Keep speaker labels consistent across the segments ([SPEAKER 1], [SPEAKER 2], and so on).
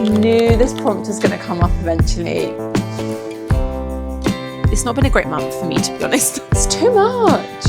[SPEAKER 1] knew this prompt was going to come up eventually. It's not been a great month for me, to be honest. It's too much.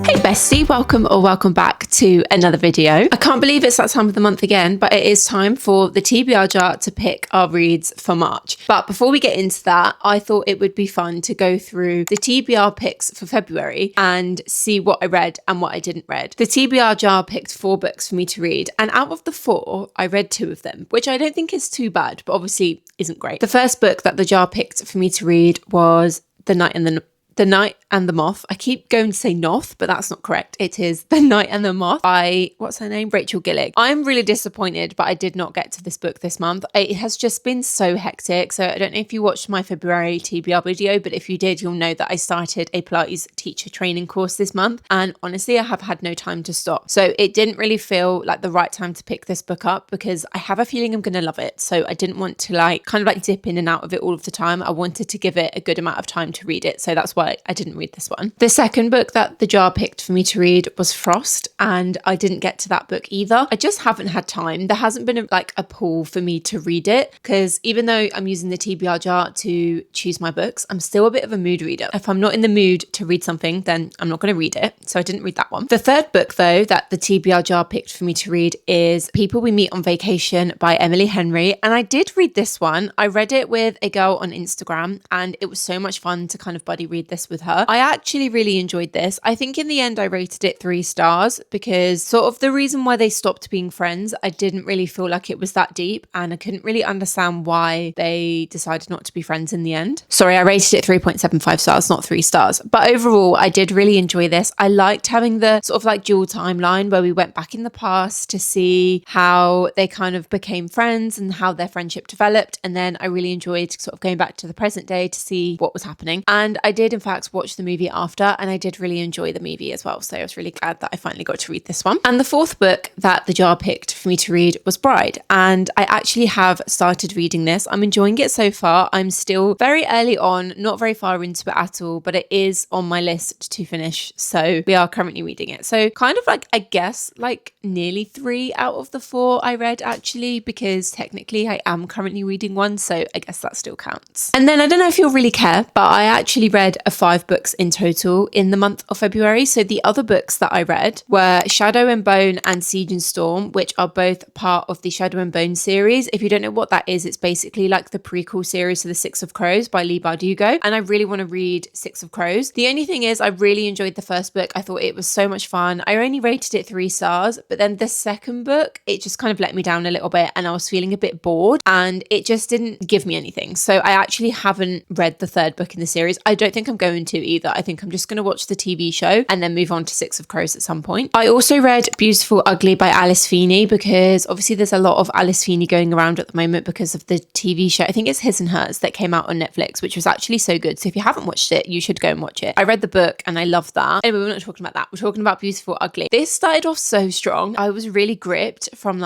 [SPEAKER 1] Hey bestie, welcome back to another video. I can't believe it's that time of the month again, but it is time for the TBR jar to pick our reads for March. But before we get into that, I thought it would be fun to go through the TBR picks for February and see what I read and what I didn't read. The TBR jar picked 4 books for me to read, and out of the 4, I read 2 of them, which I don't think is too bad, but obviously isn't great. The first book that the jar picked for me to read was The Night and the Moth. I keep going to say Noth, but that's not correct. It is The Night and the Moth by, what's her name? Rachel Gillig. I'm really disappointed, but I did not get to this book this month. It has just been so hectic. So I don't know if you watched my February TBR video, but if you did, you'll know that I started a Pilates teacher training course this month. And honestly, I have had no time to stop. So it didn't really feel like the right time to pick this book up because I have a feeling I'm going to love it. So I didn't want to kind of dip in and out of it all of the time. I wanted to give it a good amount of time to read it. So that's why I didn't read this one. The second book that the jar picked for me to read was Frost, and I didn't get to that book either. I just haven't had time. There hasn't been a pull for me to read it because even though I'm using the TBR jar to choose my books, I'm still a bit of a mood reader. If I'm not in the mood to read something, then I'm not going to read it. So I didn't read that one. The third book though that the TBR jar picked for me to read is People We Meet on Vacation by Emily Henry, and I did read this one. I read it with a girl on Instagram and it was so much fun to kind of buddy read this with her. I actually really enjoyed this. I think in the end I rated it 3 stars because sort of the reason why they stopped being friends, I didn't really feel like it was that deep and I couldn't really understand why they decided not to be friends in the end. Sorry, I rated it 3.75 stars, not 3 stars. But overall, I did really enjoy this. I liked having the sort of dual timeline where we went back in the past to see how they kind of became friends and how their friendship developed. And then I really enjoyed sort of going back to the present day to see what was happening. And I did in fact watch the movie after, and I did really enjoy the movie as well. So I was really glad that I finally got to read this one. And the fourth book that the jar picked for me to read was Bride. And I actually have started reading this. I'm enjoying it so far. I'm still very early on, not very far into it at all, but it is on my list to finish. So we are currently reading it. So kind of I guess nearly 3 out of the 4 I read actually, because technically I am currently reading one. So I guess that still counts. And then I don't know if you'll really care, but I actually read 5 books in total in the month of February. So the other books that I read were Shadow and Bone and Siege and Storm, which are both part of the Shadow and Bone series. If you don't know what that is, it's basically the prequel series to The Six of Crows by Leigh Bardugo. And I really want to read Six of Crows. The only thing is I really enjoyed the first book. I thought it was so much fun. I only rated it 3 stars, but then the second book, it just kind of let me down a little bit and I was feeling a bit bored and it just didn't give me anything. So I actually haven't read the third book in the series. I don't think I'm going to either. I think I'm just going to watch the TV show and then move on to Six of Crows at some point. I also read Beautiful Ugly by Alice Feeney because obviously there's a lot of Alice Feeney going around at the moment because of the TV show. I think it's His and Hers that came out on Netflix, which was actually so good. So if you haven't watched it, you should go and watch it. I read the book and I loved that. Anyway, we're not talking about that. We're talking about Beautiful Ugly. This started off so strong. I was really gripped from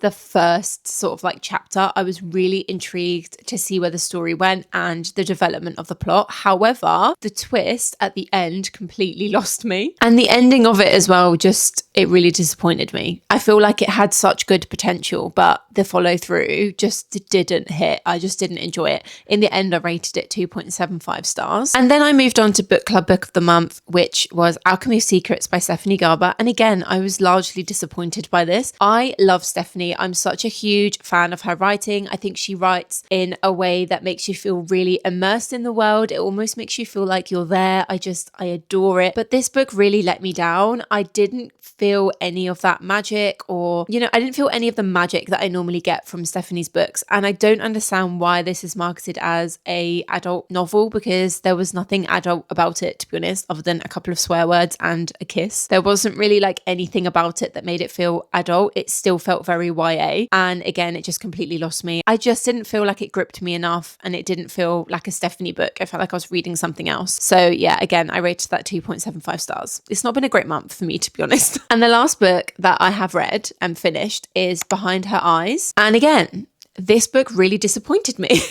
[SPEAKER 1] the first sort of chapter. I was really intrigued to see where the story went and the development of the plot. However, the twist at the end completely lost me. And the ending of it as well, it really disappointed me. I feel like it had such good potential, but the follow through just didn't hit. I just didn't enjoy it. In the end, I rated it 2.75 stars. And then I moved on to Book Club Book of the Month, which was Alchemy of Secrets by Stephanie Garber. And again, I was largely disappointed by this. I love Stephanie. I'm such a huge fan of her writing. I think she writes in a way that makes you feel really immersed in the world. It almost makes you feel like you're there. I adore it. But this book really let me down. I didn't feel any of that magic I didn't feel any of the magic that I normally get from Stephanie's books. And I don't understand why this is marketed as a adult novel because there was nothing adult about it, to be honest, other than a couple of swear words and a kiss. There wasn't really anything about it that made it feel adult. It still felt very YA. And again, it just completely lost me. I just didn't feel like it gripped me enough and it didn't feel like a Stephanie book. I felt like I was reading something else. So yeah, again, I rated that 2.75 stars. It's not been a great month for me, to be honest. And the last book that I have read and finished is Behind Her Eyes. And again, this book really disappointed me.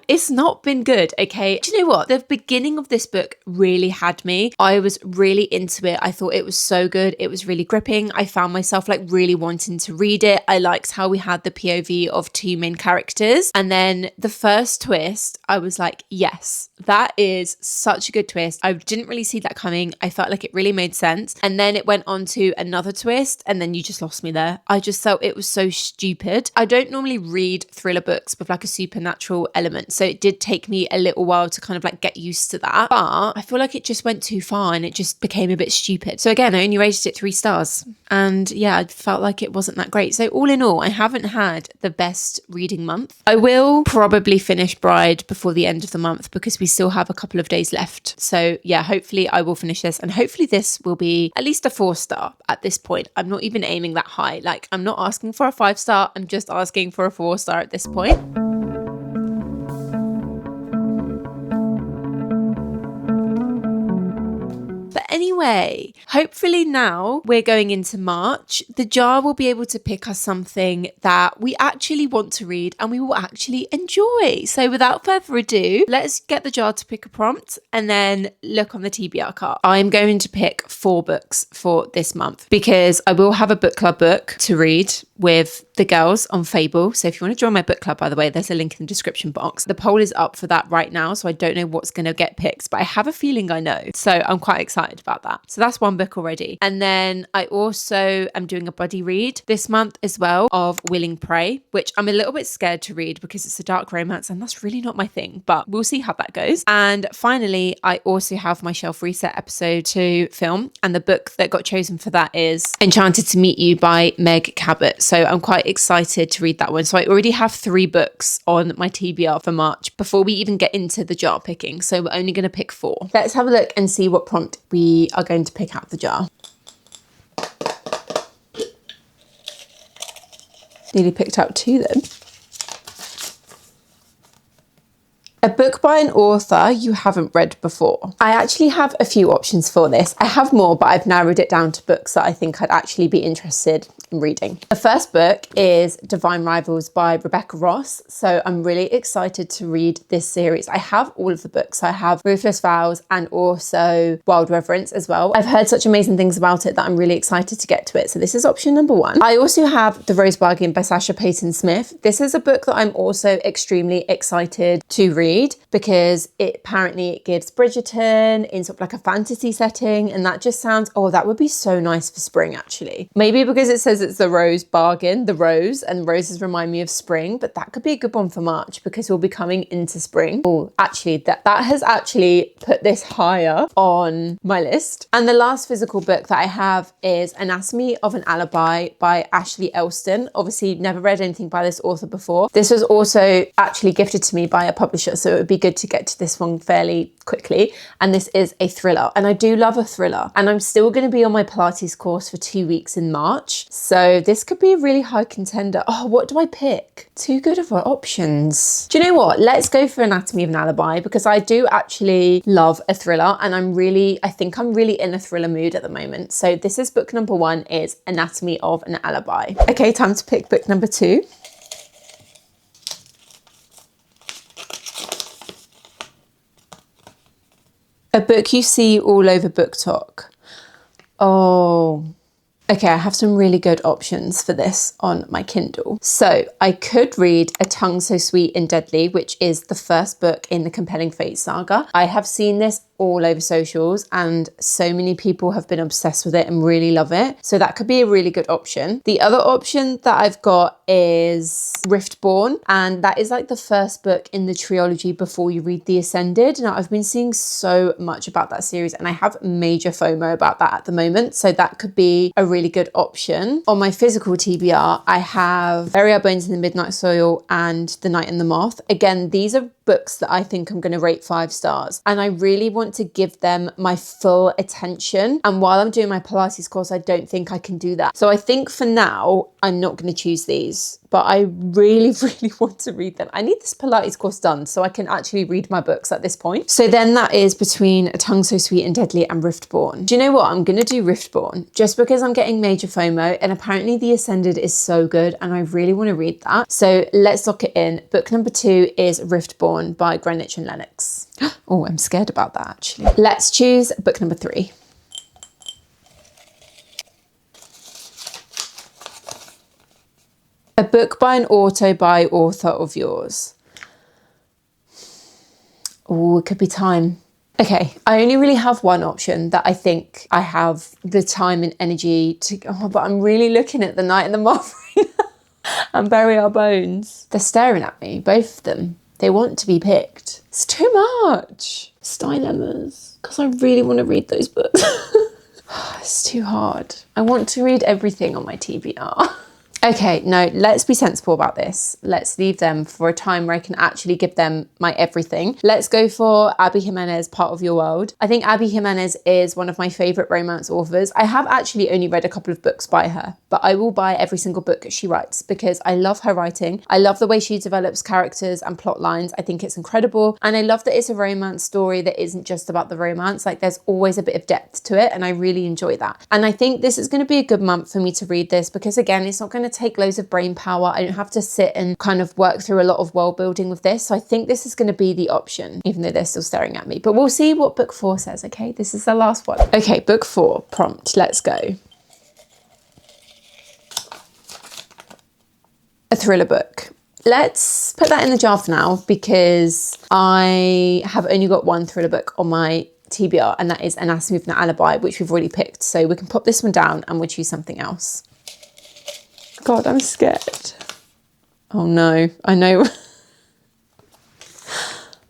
[SPEAKER 1] It's not been good, okay? Do you know what? The beginning of this book really had me. I was really into it. I thought it was so good. It was really gripping. I found myself like really wanting to read it. I liked how we had the POV of two main characters. And then the first twist, I was like, yes, that is such a good twist. I didn't really see that coming. I felt like it really made sense. And then it went on to another twist, and then you just lost me there. I just felt it was so stupid. I don't normally read thriller books with like a supernatural element, so it did take me a little while to kind of like get used to that, but I feel like it just went too far and it just became a bit stupid. So again, I only rated it 3 stars, and yeah, I felt like it wasn't that great. So all in all, I haven't had the best reading month. I will probably finish Bride before the end of the month because we still have a couple of days left. So yeah, hopefully I will finish this, and hopefully this will be at least a 4-star at this point. I'm not even aiming that high. Like, I'm not asking for a 5-star. I'm just asking for a 4-star at this point. Anyway, hopefully now we're going into March, the jar will be able to pick us something that we actually want to read and we will actually enjoy. So without further ado, let's get the jar to pick a prompt and then look on the TBR card. I'm going to pick 4 books for this month because I will have a book club book to read with the girls on Fable. So if you want to join my book club, by the way, there's a link in the description box. The poll is up for that right now, so I don't know what's going to get picked, but I have a feeling I know. So I'm quite excited about that. So that's 1 book already. And then I also am doing a buddy read this month as well of Willing Prey, which I'm a little bit scared to read because it's a dark romance and that's really not my thing, but we'll see how that goes. And finally, I also have my Shelf Reset episode to film, and the book that got chosen for that is Enchanted to Meet You by Meg Cabot. So I'm quite excited to read that one. So I already have 3 books on my TBR for March before we even get into the jar picking. So we're only going to pick 4. Let's have a look and see what prompt we are going to pick out the jar. Nearly picked out 2 then. A book by an author you haven't read before. I actually have a few options for this. I have more, but I've narrowed it down to books that I think I'd actually be interested in reading. The first book is Divine Rivals by Rebecca Ross. So I'm really excited to read this series. I have all of the books. I have Ruthless Vows and also Wild Reverence as well. I've heard such amazing things about it that I'm really excited to get to it. So this is option number 1. I also have The Rose Bargain by Sasha Payton Smith. This is a book that I'm also extremely excited to read because it gives Bridgerton in sort of like a fantasy setting, and that just sounds, oh, that would be so nice for spring actually. Maybe because it says it's the Rose Bargain, the rose, and roses remind me of spring, but that could be a good one for March because we'll be coming into spring. Oh, actually that has actually put this higher on my list. And the last physical book that I have is Anatomy of an Alibi by Ashley Elston. Obviously never read anything by this author before. This was also actually gifted to me by a publisher, so it would be good to get to this one fairly quickly. And this is a thriller, and I do love a thriller, and I'm still going to be on my Pilates course for 2 weeks in March, so this could be a really high contender. Oh, what do I pick? Too good of options. Do you know what? Let's go for Anatomy of an Alibi because I do actually love a thriller, and I think I'm really in a thriller mood at the moment. So this is book number 1, is Anatomy of an Alibi. Okay, time to pick book number 2. A book you see all over BookTok. Oh, okay, I have some really good options for this on my Kindle. So I could read A Tongue So Sweet and Deadly, which is the first book in the Compelling Fate saga. I have seen this all over socials and so many people have been obsessed with it and really love it. So that could be a really good option. The other option that I've got is Riftborn, and that is like the first book in the trilogy before you read The Ascended. Now I've been seeing so much about that series and I have major FOMO about that at the moment. So that could be a really good option. On my physical TBR, I have Bury Our Bones in the Midnight Soil and The Night and the Moth. Again, these are books that I think I'm going to rate 5 stars, and I really want to give them my full attention. And while I'm doing my Pilates course, I don't think I can do that. So I think for now, I'm not going to choose these but I really, really want to read them. I need this Pilates course done so I can actually read my books at this point. So then that is between A Tongue So Sweet and Deadly and Riftborn. Do you know what? I'm going to do Riftborn just because I'm getting major FOMO, and apparently The Ascended is so good and I really want to read that. So let's lock it in. Book number 2 is Riftborn by Greenwich and Lennox. Oh, I'm scared about that actually. Let's choose book number 3. A book by an author of yours. Oh, it could be time. Okay, I only really have one option that I think I have the time and energy to go, but I'm really looking at The Night and the Moth and Bury Our Bones. They're staring at me, both of them. They want to be picked. It's too much. Dilemmas, because I really want to read those books. It's too hard. I want to read everything on my TBR. Okay, no, let's be sensible about this. Let's leave them for a time where I can actually give them my everything. Let's go for Abby Jimenez, Part of Your World. I think Abby Jimenez is one of my favourite romance authors. I have actually only read a couple of books by her, but I will buy every single book she writes because I love her writing. I love the way she develops characters and plot lines. I think it's incredible. And I love that it's a romance story that isn't just about the romance. Like, there's always a bit of depth to it, and I really enjoy that. And I think this is going to be a good month for me to read this because, again, it's not going to take loads of brain power. I don't have to sit and kind of work through a lot of world building with this. So I think this is going to be the option, even though they're still staring at me. But we'll see what book 4 says, okay? This is the last one. Okay, book 4, prompt. Let's go. A thriller book. Let's put that in the jar for now because I have only got one thriller book on my TBR, and that is Anatomy of an Alibi, which we've already picked. So we can pop this one down and we'll choose something else. God, I'm scared. Oh no, I know.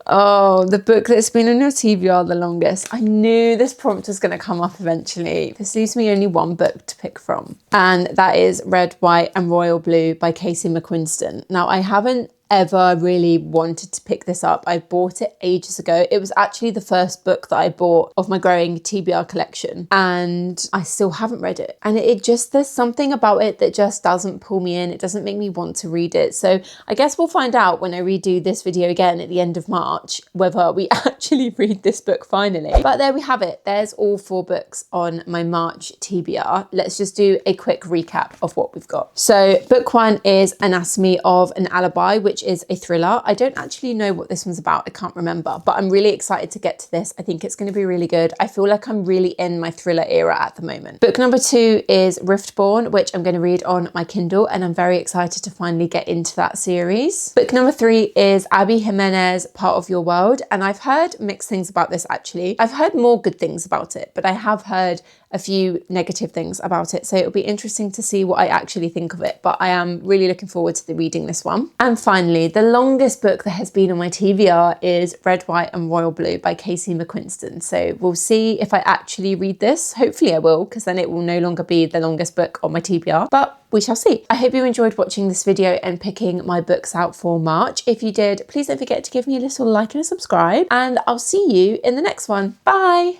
[SPEAKER 1] Oh, the book that's been on your TBR the longest. I knew this prompt was going to come up eventually. This leaves me only one book to pick from. And that is Red, White and Royal Blue by Casey McQuiston. Now, I haven't ever really wanted to pick this up. I bought it ages ago. It was actually the first book that I bought of my growing TBR collection, and I still haven't read it. And it just, there's something about it that just doesn't pull me in. It doesn't make me want to read it. So I guess we'll find out when I redo this video again at the end of March, whether we actually read this book finally. But there we have it. There's all 4 books on my March TBR. Let's just do a quick recap of what we've got. So book 1 is Anatomy of an Alibi, which is a thriller. I don't actually know what this one's about. I can't remember, but I'm really excited to get to this. I think it's going to be really good. I feel like I'm really in my thriller era at the moment. Book number 2 is Riftborn, which I'm going to read on my Kindle, and I'm very excited to finally get into that series. Book number 3 is Abby Jimenez, Part of Your World, and I've heard mixed things about this actually. I've heard more good things about it, but I have heard a few negative things about it. So it'll be interesting to see what I actually think of it, but I am really looking forward to reading this one. And finally, the longest book that has been on my TBR is Red, White and Royal Blue by Casey McQuiston. So we'll see if I actually read this. Hopefully I will, because then it will no longer be the longest book on my TBR, but we shall see. I hope you enjoyed watching this video and picking my books out for March. If you did, please don't forget to give me a little like and a subscribe, and I'll see you in the next one. Bye.